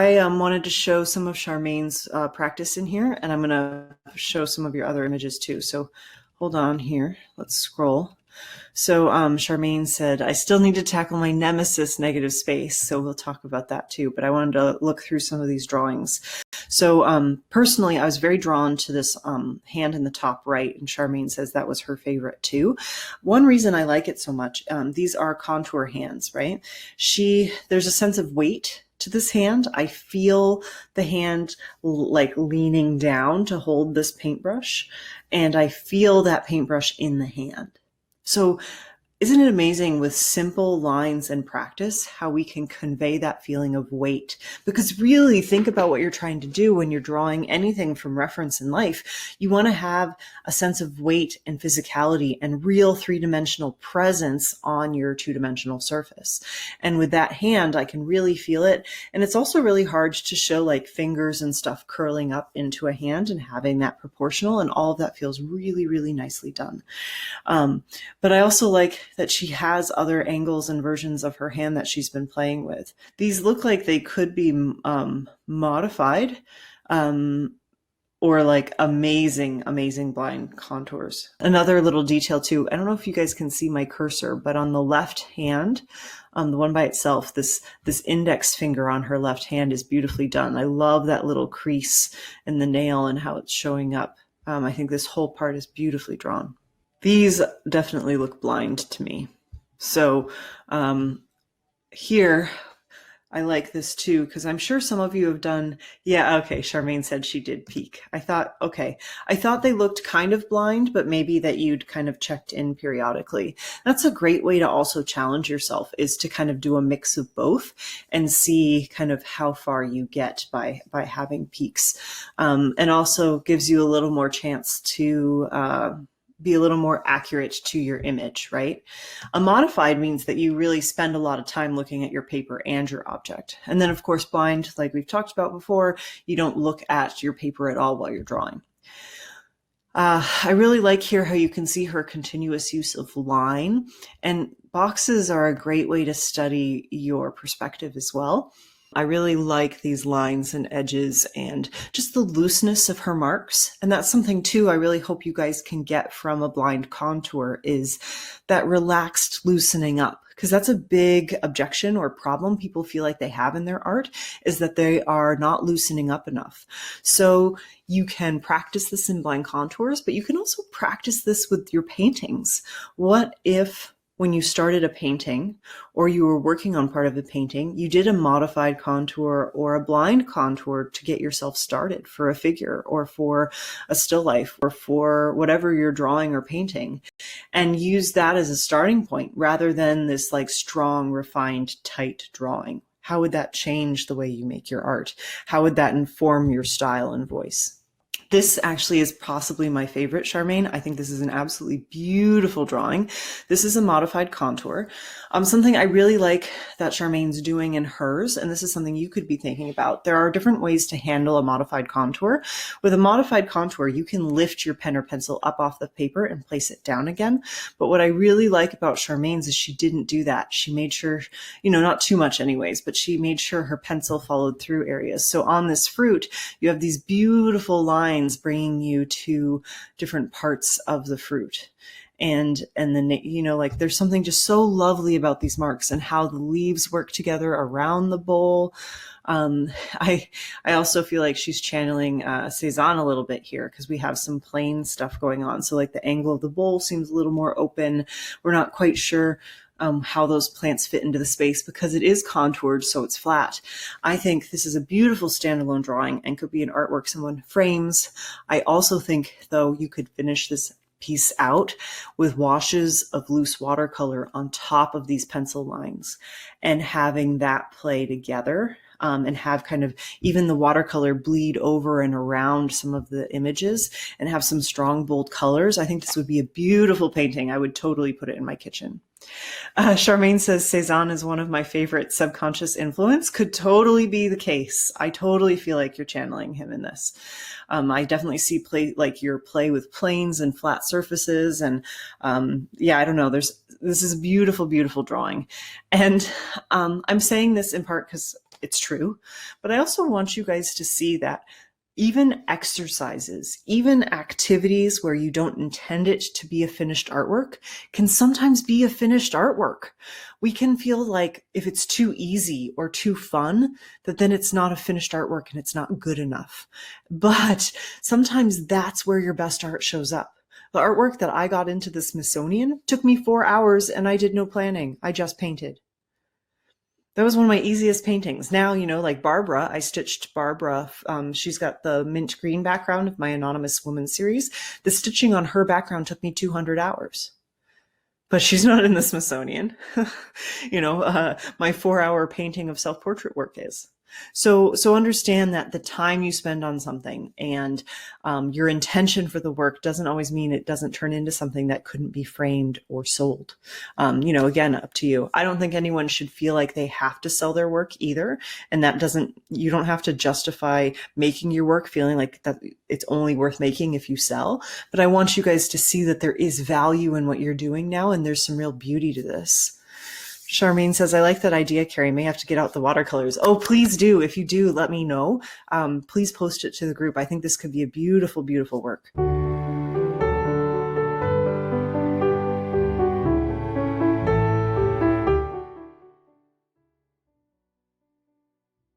I wanted to show some of Charmaine's practice in here, and I'm going to show some of your other images too. So hold on here. Let's scroll. So Charmaine said, I still need to tackle my nemesis, negative space. So we'll talk about that too. But I wanted to look through some of these drawings. So personally, I was very drawn to this hand in the top right. And Charmaine says that was her favorite too. One reason I like it so much, these are contour hands, right? There's a sense of weight to this hand. I feel the hand like leaning down to hold this paintbrush, and I feel that paintbrush in the hand. So isn't it amazing with simple lines and practice how we can convey that feeling of weight? Because really think about what you're trying to do when you're drawing anything from reference in life. You want to have a sense of weight and physicality and real three-dimensional presence on your two-dimensional surface. And with that hand, I can really feel it. And it's also really hard to show like fingers and stuff curling up into a hand and having that proportional, and all of that feels really, really nicely done. But I also like that she has other angles and versions of her hand that she's been playing with. These look like they could be modified or like amazing, amazing blind contours. Another little detail too, I don't know if you guys can see my cursor, but on the left hand, the one by itself, this index finger on her left hand is beautifully done. I love that little crease in the nail and how it's showing up. I think this whole part is beautifully drawn. These definitely look blind to me. So here, I like this too, because I'm sure some of you have done, yeah, okay, Charmaine said she did peek. I thought they looked kind of blind, but maybe that you'd kind of checked in periodically. That's a great way to also challenge yourself, is to kind of do a mix of both and see kind of how far you get by having peaks. And also gives you a little more chance to be a little more accurate to your image, right? A modified means that you really spend a lot of time looking at your paper and your object. And then of course, blind, like we've talked about before, you don't look at your paper at all while you're drawing. I really like here how you can see her continuous use of line, and boxes are a great way to study your perspective as well. I really like these lines and edges and just the looseness of her marks. And that's something too I really hope you guys can get from a blind contour, is that relaxed loosening up. Because that's a big objection or problem people feel like they have in their art, is that they are not loosening up enough. So you can practice this in blind contours, but you can also practice this with your paintings. What if when you started a painting or you were working on part of a painting, you did a modified contour or a blind contour to get yourself started for a figure or for a still life or for whatever you're drawing or painting, and use that as a starting point rather than this like strong, refined, tight drawing? How would that change the way you make your art? How would that inform your style and voice? This actually is possibly my favorite, Charmaine. I think this is an absolutely beautiful drawing. This is a modified contour. Something I really like that Charmaine's doing in hers, and this is something you could be thinking about. There are different ways to handle a modified contour. With a modified contour, you can lift your pen or pencil up off the paper and place it down again. But what I really like about Charmaine's is she didn't do that. She made sure, not too much anyways, but she made sure her pencil followed through areas. So on this fruit, you have these beautiful lines bringing you to different parts of the fruit. And then, like there's something just so lovely about these marks and how the leaves work together around the bowl. I also feel like she's channeling Cezanne a little bit here, because we have some plain stuff going on. So like the angle of the bowl seems a little more open. We're not quite sure how those plants fit into the space because it is contoured, so it's flat. I think this is a beautiful standalone drawing and could be an artwork someone frames. I also think, though, you could finish this piece out with washes of loose watercolor on top of these pencil lines and having that play together. And have kind of even the watercolor bleed over and around some of the images and have some strong, bold colors. I think this would be a beautiful painting. I would totally put it in my kitchen. Charmaine says Cezanne is one of my favorite subconscious influence. Could totally be the case. I totally feel like you're channeling him in this. I definitely see your play with planes and flat surfaces. And yeah, I don't know. This is a beautiful, beautiful drawing. And I'm saying this in part because it's true. But I also want you guys to see that even exercises, even activities where you don't intend it to be a finished artwork can sometimes be a finished artwork. We can feel like if it's too easy or too fun, that then it's not a finished artwork and it's not good enough. But sometimes that's where your best art shows up. The artwork that I got into the Smithsonian took me 4 hours and I did no planning. I just painted. That was one of my easiest paintings. Now, like Barbara, I stitched Barbara. She's got the mint green background of my Anonymous Woman series. The stitching on her background took me 200 hours. But she's not in the Smithsonian. My 4-hour painting of self-portrait work is. So understand that the time you spend on something and your intention for the work doesn't always mean it doesn't turn into something that couldn't be framed or sold. Again, up to you. I don't think anyone should feel like they have to sell their work either. And you don't have to justify making your work feeling like that it's only worth making if you sell. But I want you guys to see that there is value in what you're doing now, and there's some real beauty to this. Charmaine says, I like that idea, Carrie. May have to get out the watercolors. Oh, please do. If you do, let me know. Please post it to the group. I think this could be a beautiful, beautiful work.